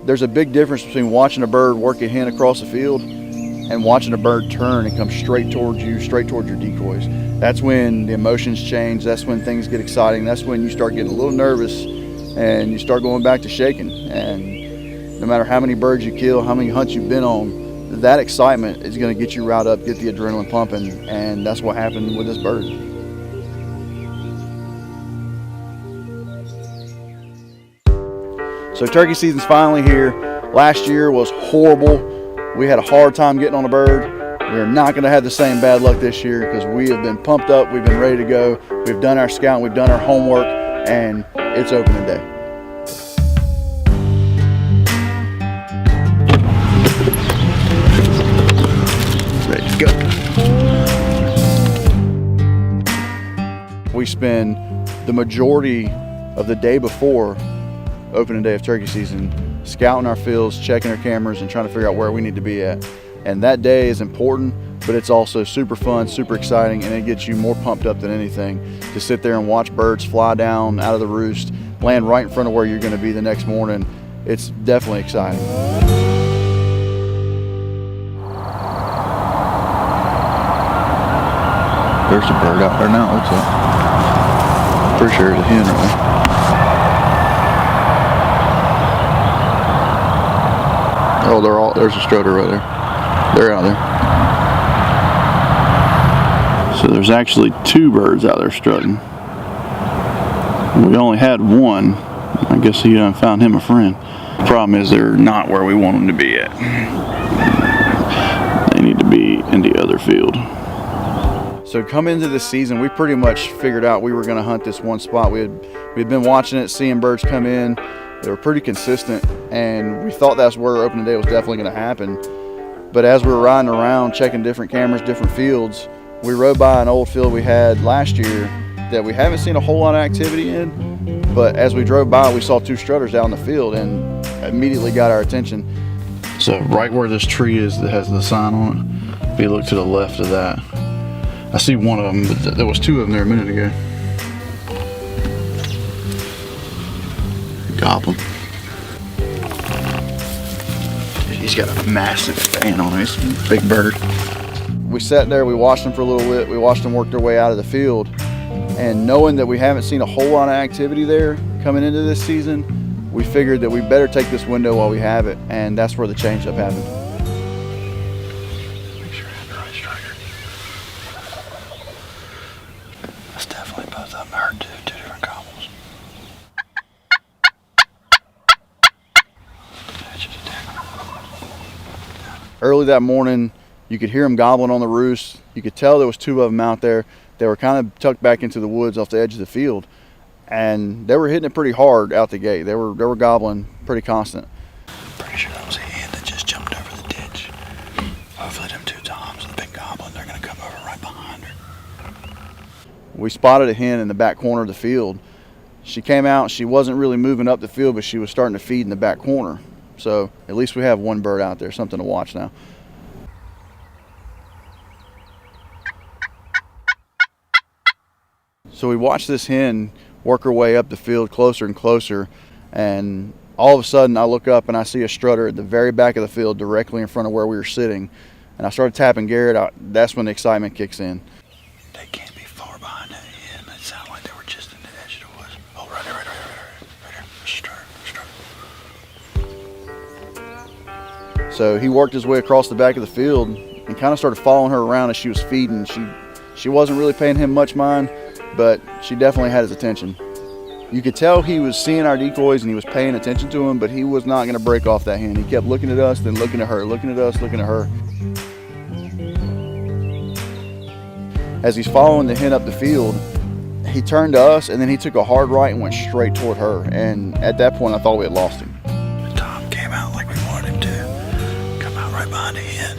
There's a big difference between watching a bird work a hen across the field and watching a bird turn and come straight towards you, straight towards your decoys. That's when the emotions change. That's when things get exciting. That's when you start getting a little nervous and you start going back to shaking. And no matter how many birds you kill, how many hunts you've been on, that excitement is going to get you riled up, get the adrenaline pumping, and that's what happened with this bird. So turkey season's finally here. Last year was horrible. We had a hard time getting on a bird. We're not going to have the same bad luck this year because we have been pumped up, we've been ready to go. We've done our scouting, we've done our homework, and it's opening day. Ready to go. We spend the majority of the day before opening day of turkey season scouting our fields, checking our cameras, and trying to figure out where we need to be at. And that day is important, but it's also super fun, super exciting, and it gets you more pumped up than anything to sit there and watch birds fly down out of the roost, land right in front of where you're going to be the next morning. It's definitely exciting. There's a bird out there now, looks like. Pretty sure it's a hen right there. Oh, there's a strutter right there. They're out there. So there's actually two birds out there strutting. We only had one. I guess he done found him a friend. The problem is they're not where we want them to be at. They need to be in the other field. So coming into this season, we pretty much figured out we were going to hunt this one spot. We'd been watching it, seeing birds come in. They were pretty consistent, and we thought that's where opening day was definitely going to happen. But as we were riding around, checking different cameras, different fields, we rode by an old field we had last year that we haven't seen a whole lot of activity in. But as we drove by, we saw two strutters out in the field and immediately got our attention. So right where this tree is that has the sign on it, if you look to the left of that, I see one of them, but there was two of them there a minute ago. Goblin. He's got a massive fan on him. He's a big bird. We sat there, we watched them for a little bit, we watched them work their way out of the field, and knowing that we haven't seen a whole lot of activity there coming into this season, we figured that we better take this window while we have it, and that's where the change up happened. Make sure I have the right striker. That's definitely both of them heard two different gobbles. Early that morning, you could hear them gobbling on the roost. You could tell there was two of them out there. They were kind of tucked back into the woods off the edge of the field, and they were hitting it pretty hard out the gate. They were gobbling pretty constant. Pretty sure that was a hen that just jumped over the ditch. Hopefully them two toms have been gobbling. They're going to come over right behind her. We spotted a hen in the back corner of the field. She came out. She wasn't really moving up the field, but she was starting to feed in the back corner. So at least we have one bird out there, something to watch now. So we watched this hen work her way up the field closer and closer, and all of a sudden I look up and I see a strutter at the very back of the field directly in front of where we were sitting, and I started tapping Garrett out. That's when the excitement kicks in. They can't be far behind that hen. It sounded like they were just in the edge of the woods. Oh, right there. So he worked his way across the back of the field and kind of started following her around as she was feeding. She wasn't really paying him much mind, but she definitely had his attention. You could tell he was seeing our decoys and he was paying attention to them, but he was not going to break off that hen. He kept looking at us, then looking at her, looking at us, looking at her. As he's following the hen up the field, he turned to us and then he took a hard right and went straight toward her. And at that point, I thought we had lost him. Tom came out like we wanted him to. Come out right behind the hen.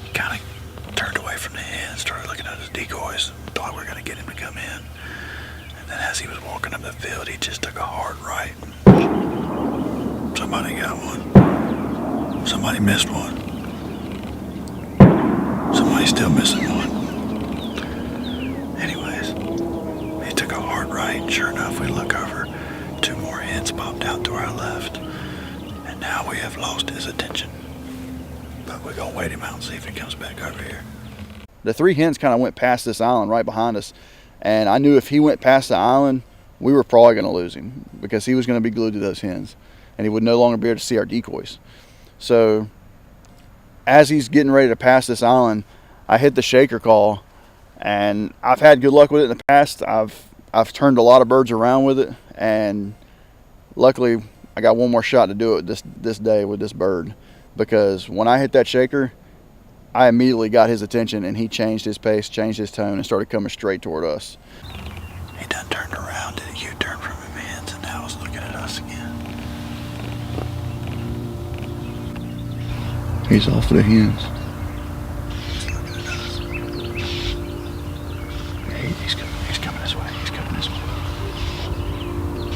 He kind of turned away from the hen, started looking at his decoys, thought we were going to get him to come in. And then as he was walking up the field, he just took a hard right. Somebody got one. Somebody missed one. Somebody's still missing one. Anyways, he took a hard right. Sure enough, we look over. Two more hens popped out to our left. Now we have lost his attention, but we're gonna wait him out and see if he comes back over here. The 3 hens kind of went past this island right behind us, and I knew if he went past the island, we were probably gonna lose him because he was gonna be glued to those hens, and he would no longer be able to see our decoys. So as he's getting ready to pass this island, I hit the shaker call, and I've had good luck with it in the past. I've turned a lot of birds around with it, and luckily I got one more shot to do it this day with this bird, because when I hit that shaker, I immediately got his attention, and he changed his pace, changed his tone, and started coming straight toward us. He done turned around, did a U-turn from him hens, and now he's looking at us again. He's off to the hens. He's looking at us. He's coming this way. He's coming this way.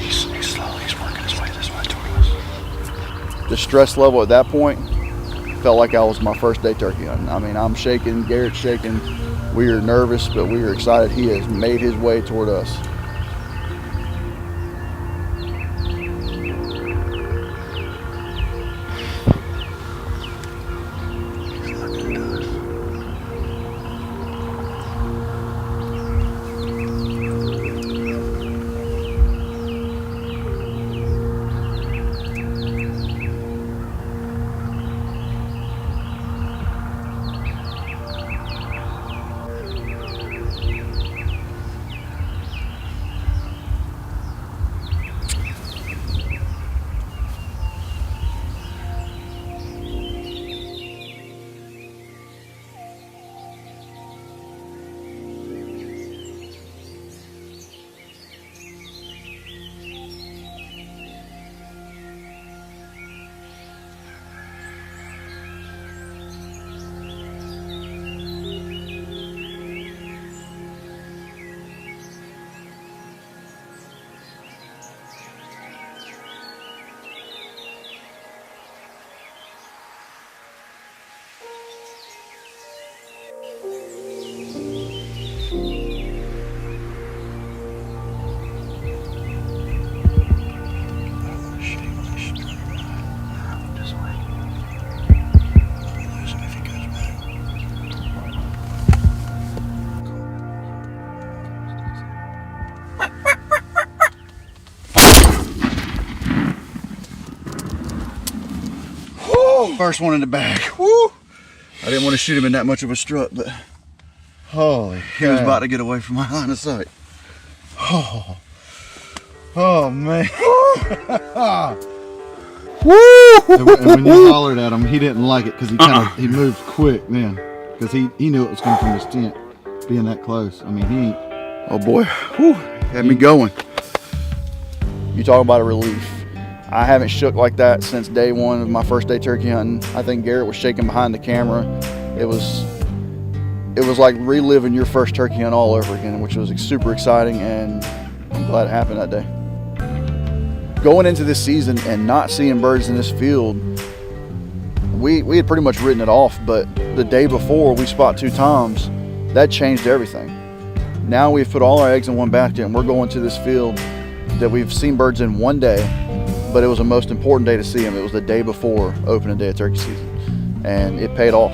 He's slowly, he's working his way this way toward us. The stress level at that point felt like I was my first day turkey hunting. I mean, I'm shaking, Garrett's shaking. We are nervous, but we are excited. He has made his way toward us. First one in the bag. Woo! I didn't want to shoot him in that much of a strut, but holy he was about to get away from my line of sight. Oh, oh man. Woo! And when you hollered at him, he didn't like it because he moved quick then, because he knew it was coming from his tent, being that close. I mean, he ain't. Oh boy, whew, had me going. You talk about a relief. I haven't shook like that since day one of my first day turkey hunting. I think Garrett was shaking behind the camera. It was like reliving your first turkey hunt all over again, which was super exciting, and I'm glad it happened that day. Going into this season and not seeing birds in this field, we had pretty much written it off, but the day before we spot 2 toms, that changed everything. Now we've put all our eggs in one basket, and we're going to this field that we've seen birds in one day, but it was the most important day to see them. It was the day before opening day of turkey season, and it paid off.